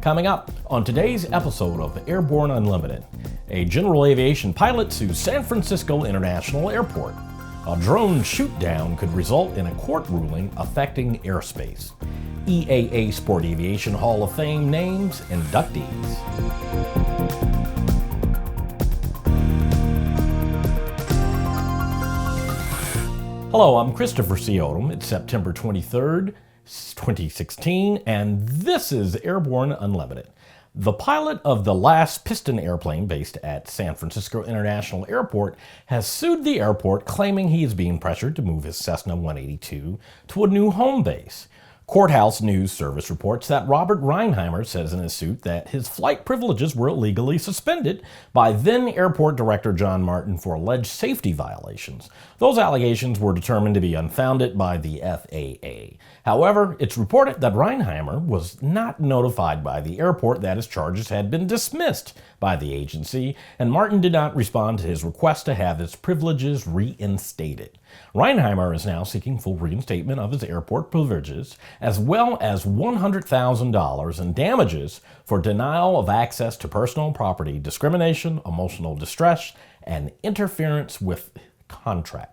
Coming up on today's episode of Airborne Unlimited, a general aviation pilot sues San Francisco International Airport. A drone shootdown could result in a court ruling affecting airspace. EAA Sport Aviation Hall of Fame names inductees. Hello, I'm Christopher C. Odom. It's September 23rd, 2016, and this is Airborne Unlimited. The pilot of the last piston airplane based at San Francisco International Airport has sued the airport, claiming he is being pressured to move his Cessna 182 to a new home base. Courthouse News Service reports that Robert Reinheimer says in his suit that his flight privileges were illegally suspended by then Airport Director John Martin for alleged safety violations. Those allegations were determined to be unfounded by the FAA. However, it's reported that Reinheimer was not notified by the airport that his charges had been dismissed by the agency, and Martin did not respond to his request to have his privileges reinstated. Reinheimer is now seeking full reinstatement of his airport privileges, as well as $100,000 in damages for denial of access to personal property, discrimination, emotional distress, and interference with contract.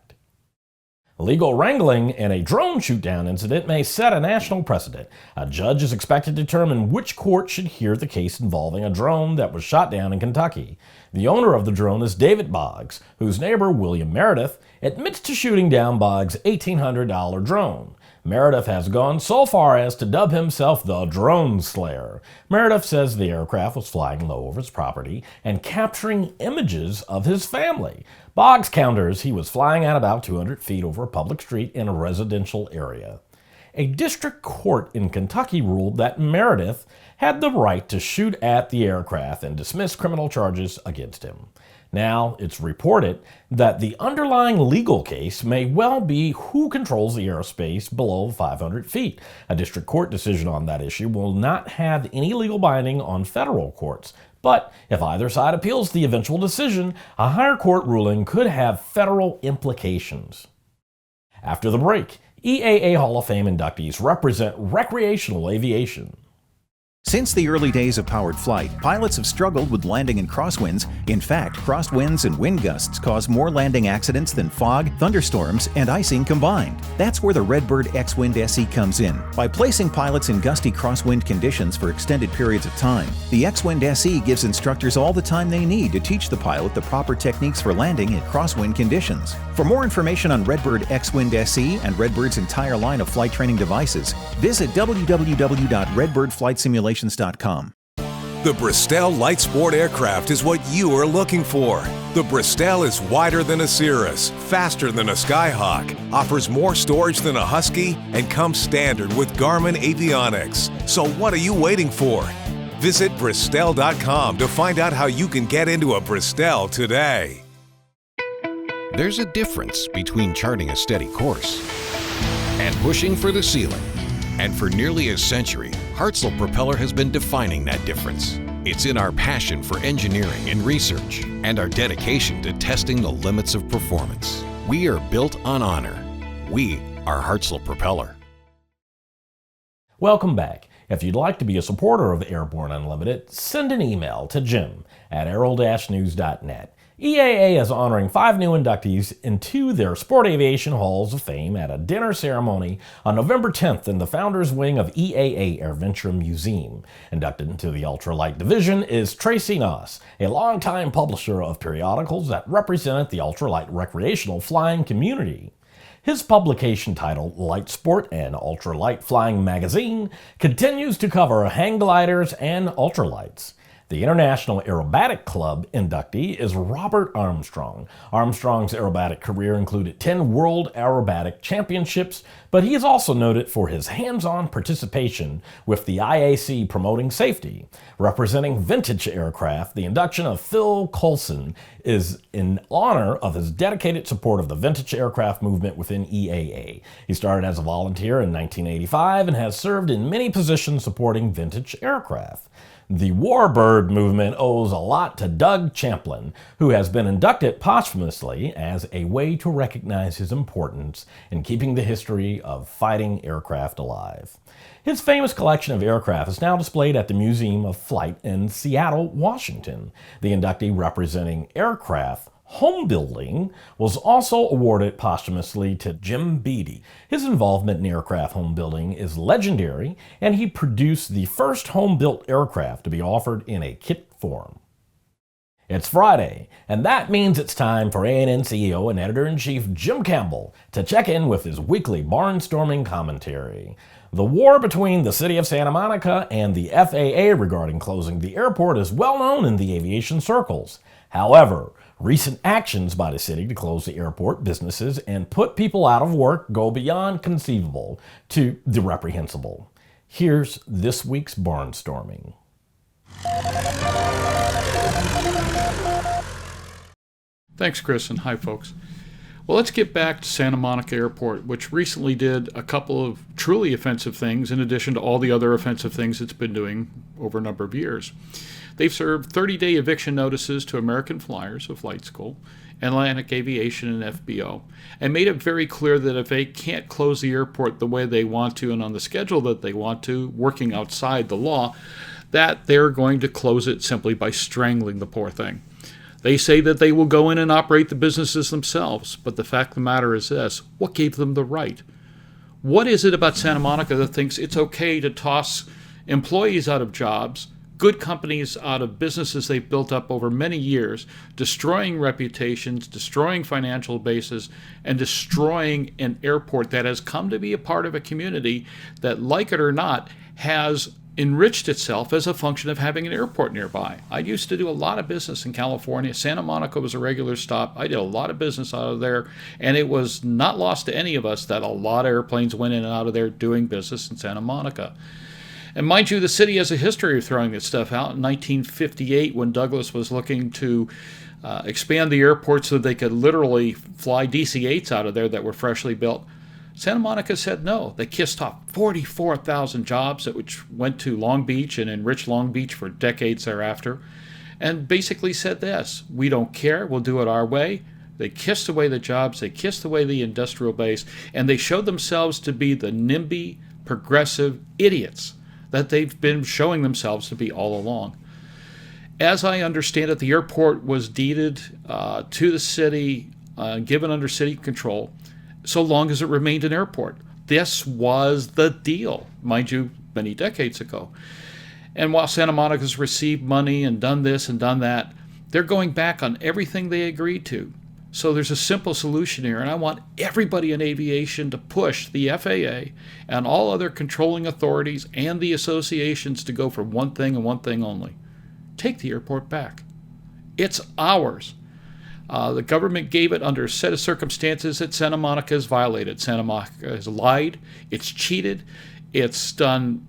Illegal wrangling in a drone shootdown incident may set a national precedent. A judge is expected to determine which court should hear the case involving a drone that was shot down in Kentucky. The owner of the drone is David Boggs, whose neighbor, William Merideth, admits to shooting down Boggs' $1,800 drone. Merideth has gone so far as to dub himself the Drone Slayer. Merideth says the aircraft was flying low over his property and capturing images of his family. Boggs counters he was flying at about 200 feet over a public street in a residential area. A district court in Kentucky ruled that Merideth had the right to shoot at the aircraft and dismiss criminal charges against him. Now, it's reported that the underlying legal case may well be who controls the airspace below 500 feet. A district court decision on that issue will not have any legal binding on federal courts. But if either side appeals the eventual decision, a higher court ruling could have federal implications. After the break, EAA Hall of Fame inductees represent recreational aviation. Since the early days of powered flight, pilots have struggled with landing in crosswinds. In fact, crosswinds and wind gusts cause more landing accidents than fog, thunderstorms, and icing combined. That's where the Redbird X-Wind SE comes in. By placing pilots in gusty crosswind conditions for extended periods of time, the X-Wind SE gives instructors all the time they need to teach the pilot the proper techniques for landing in crosswind conditions. For more information on Redbird X-Wind SE and Redbird's entire line of flight training devices, visit www.redbirdflightsimulation.com. The Bristol Light Sport aircraft is what you are looking for. The Bristol is wider than a Cirrus, faster than a Skyhawk, offers more storage than a Husky, and comes standard with Garmin avionics. So what are you waiting for? Visit Bristol.com to find out how you can get into a Bristol today. There's a difference between charting a steady course and pushing for the ceiling. And for nearly a century, Hartzell Propeller has been defining that difference. It's in our passion for engineering and research and our dedication to testing the limits of performance. We are built on honor. We are Hartzell Propeller. Welcome back. If you'd like to be a supporter of Airborne Unlimited, send an email to jim@aero-news.net. EAA is honoring 5 new inductees into their Sport Aviation Halls of Fame at a dinner ceremony on November 10th in the Founders Wing of EAA AirVenture Museum. Inducted into the ultralight division is Tracy Noss, a longtime publisher of periodicals that represented the ultralight recreational flying community. His publication titled Light Sport and Ultralight Flying Magazine continues to cover hang gliders and ultralights. The International Aerobatic Club inductee is Robert Armstrong. Armstrong's aerobatic career included 10 World Aerobatic Championships, but he is also noted for his hands-on participation with the IAC promoting safety. Representing vintage aircraft, the induction of Phil Coulson is in honor of his dedicated support of the vintage aircraft movement within EAA. He started as a volunteer in 1985 and has served in many positions supporting vintage aircraft. The Warbird bird movement owes a lot to Doug Champlin, who has been inducted posthumously as a way to recognize his importance in keeping the history of fighting aircraft alive. His famous collection of aircraft is now displayed at the Museum of Flight in Seattle, Washington. The inductee representing aircraft home building was also awarded posthumously to Jim Beatty. His involvement in aircraft home building is legendary, and he produced the first home-built aircraft to be offered in a kit form. It's Friday, and that means it's time for ANN CEO and Editor-in-Chief Jim Campbell to check in with his weekly Barnstorming commentary. The war between the city of Santa Monica and the FAA regarding closing the airport is well known in the aviation circles. However, recent actions by the city to close the airport businesses and put people out of work go beyond conceivable to the reprehensible. Here's this week's Barnstorming. Thanks, Chris, and hi, folks. Well, let's get back to Santa Monica Airport, which recently did a couple of truly offensive things in addition to all the other offensive things it's been doing over a number of years. They've served 30-day eviction notices to American Flyers of Flight School, Atlantic Aviation, and FBO, and made it very clear that if they can't close the airport the way they want to and on the schedule that they want to, working outside the law, that they're going to close it simply by strangling the poor thing. They say that they will go in and operate the businesses themselves, but the fact of the matter is this: what gave them the right? What is it about Santa Monica that thinks it's okay to toss employees out of jobs, good companies out of businesses they've built up over many years, destroying reputations, destroying financial bases, and destroying an airport that has come to be a part of a community that, like it or not, has enriched itself as a function of having an airport nearby? I used to do a lot of business in California. Santa Monica was a regular stop. I did a lot of business out of there, and it was not lost to any of us that a lot of airplanes went in and out of there doing business in Santa Monica. And mind you, the city has a history of throwing this stuff out. In 1958, when Douglas was looking to expand the airport so they could literally fly DC-8s out of there that were freshly built, Santa Monica said no. They kissed off 44,000 jobs, which went to Long Beach and enriched Long Beach for decades thereafter, and basically said this: we don't care, we'll do it our way. They kissed away the jobs, they kissed away the industrial base, and they showed themselves to be the NIMBY, progressive idiots that they've been showing themselves to be all along. As I understand it, the airport was deeded to the city, given under city control, so long as it remained an airport. This was the deal, mind you, many decades ago. And while Santa Monica's received money and done this and done that, they're going back on everything they agreed to. So there's a simple solution here, and I want everybody in aviation to push the FAA and all other controlling authorities and the associations to go for one thing and one thing only: take the airport back. It's ours. The government gave it under a set of circumstances that Santa Monica has violated. Santa Monica has lied, it's cheated, it's done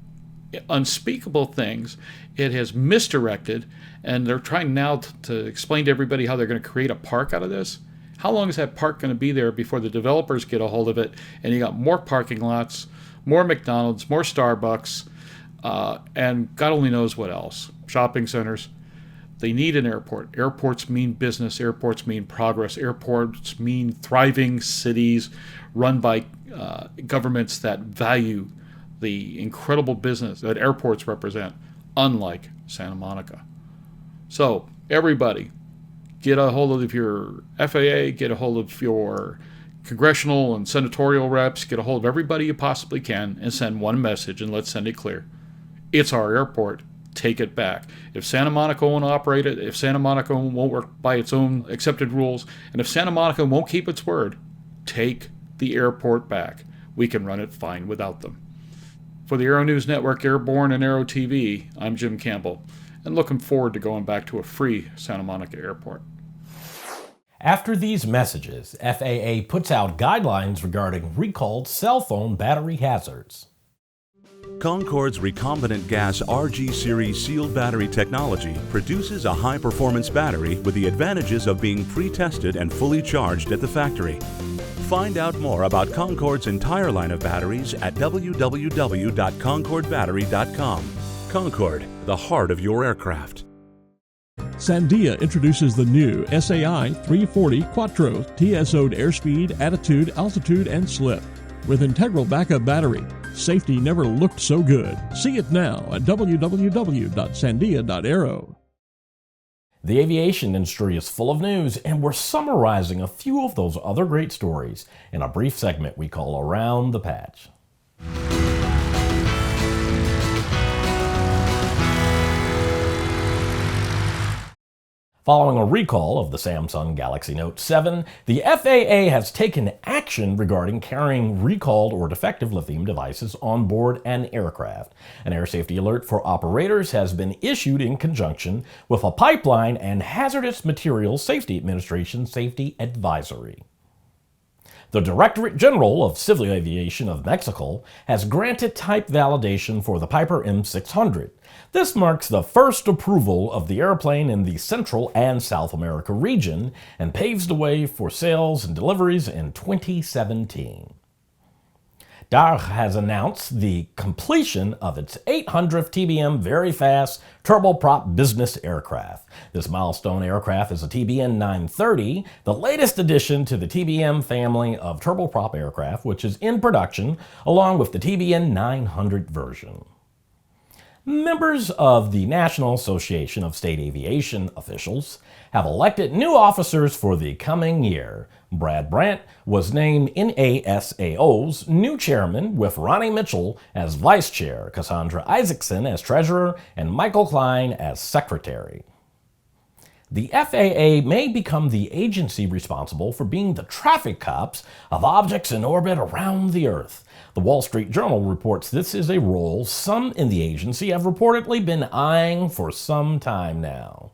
unspeakable things, it has misdirected, and they're trying now to explain to everybody how they're going to create a park out of this. How long is that park going to be there before the developers get a hold of it and you got more parking lots, more McDonald's, more Starbucks, and God only knows what else, shopping centers? They need an airport. Airports mean business. Airports mean progress. Airports mean thriving cities run by governments that value the incredible business that airports represent, unlike Santa Monica. So, everybody, get a hold of your FAA, get a hold of your congressional and senatorial reps, get a hold of everybody you possibly can, and send one message, and let's send it clear. It's our airport. Take it back. If Santa Monica won't operate it, if Santa Monica won't work by its own accepted rules, and if Santa Monica won't keep its word, take the airport back. We can run it fine without them. For the Aero-News Network, Airborne, and Aero-TV, I'm Jim Campbell, and looking forward to going back to a free Santa Monica airport. After these messages, FAA puts out guidelines regarding recalled cell phone battery hazards. Concorde's recombinant gas RG series sealed battery technology produces a high-performance battery with the advantages of being pre-tested and fully charged at the factory. Find out more about Concorde's entire line of batteries at www.concordebattery.com. Concorde, the heart of your aircraft. Sandia introduces the new SAI 340 Quattro TSO'd airspeed, attitude, altitude, and slip. With integral backup battery, safety never looked so good. See it now at www.sandia.aero. The aviation industry is full of news, and we're summarizing a few of those other great stories in a brief segment we call Around the Patch. Following a recall of the Samsung Galaxy Note 7, the FAA has taken action regarding carrying recalled or defective lithium devices on board an aircraft. An air safety alert for operators has been issued in conjunction with a Pipeline and Hazardous Materials Safety Administration Safety Advisory. The Directorate General of Civil Aviation of Mexico has granted type validation for the Piper M600. This marks the first approval of the airplane in the Central and South America region and paves the way for sales and deliveries in 2017. DAR has announced the completion of its 800th TBM Very Fast Turboprop business aircraft. This milestone aircraft is a TBN 930, the latest addition to the TBM family of turboprop aircraft, which is in production along with the TBN 900 version. Members of the National Association of State Aviation Officials have elected new officers for the coming year. Brad Brandt was named NASAO's new chairman, with Ronnie Mitchell as vice chair, Cassandra Isaacson as treasurer, and Michael Klein as secretary. The FAA may become the agency responsible for being the traffic cops of objects in orbit around the Earth. The Wall Street Journal reports this is a role some in the agency have reportedly been eyeing for some time now.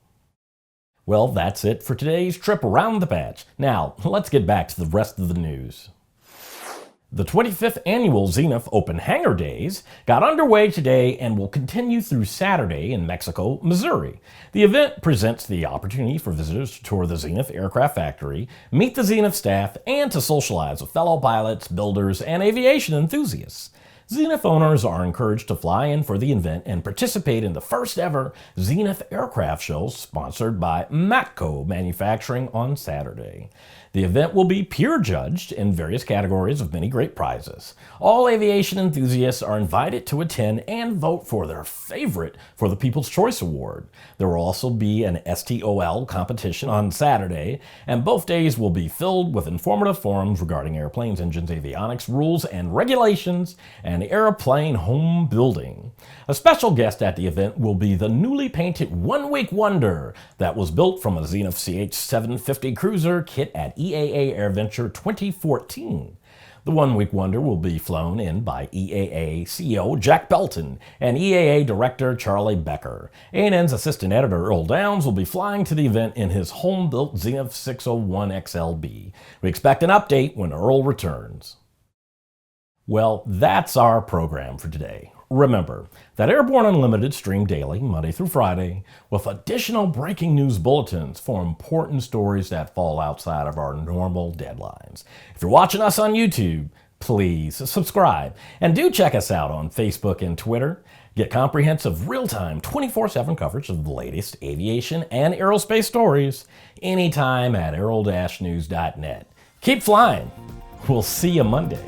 Well, that's it for today's trip around the patch. Now, let's get back to the rest of the news. The 25th annual Zenith Open Hangar Days got underway today and will continue through Saturday in Mexico, Missouri. The event presents the opportunity for visitors to tour the Zenith aircraft factory, meet the Zenith staff, and to socialize with fellow pilots, builders, and aviation enthusiasts. Zenith owners are encouraged to fly in for the event and participate in the first ever Zenith Aircraft Show sponsored by Matco Manufacturing on Saturday. The event will be peer judged in various categories of many great prizes. All aviation enthusiasts are invited to attend and vote for their favorite for the People's Choice Award. There will also be an STOL competition on Saturday, and both days will be filled with informative forums regarding airplanes, engines, avionics, rules and regulations, and airplane home building. A special guest at the event will be the newly painted one-week wonder that was built from a Zenith CH-750 cruiser kit at EAA AirVenture 2014. The one-week wonder will be flown in by EAA CEO Jack Belton and EAA Director Charlie Becker. A&N's Assistant Editor Earl Downs will be flying to the event in his home-built Zenith 601 XLB. We expect an update when Earl returns. Well, that's our program for today. Remember that Airborne Unlimited stream daily, Monday through Friday, with additional breaking news bulletins for important stories that fall outside of our normal deadlines. If you're watching us on YouTube, please subscribe. And do check us out on Facebook and Twitter. Get comprehensive, real-time, 24/7 coverage of the latest aviation and aerospace stories anytime at aero-news.net. Keep flying. We'll see you Monday.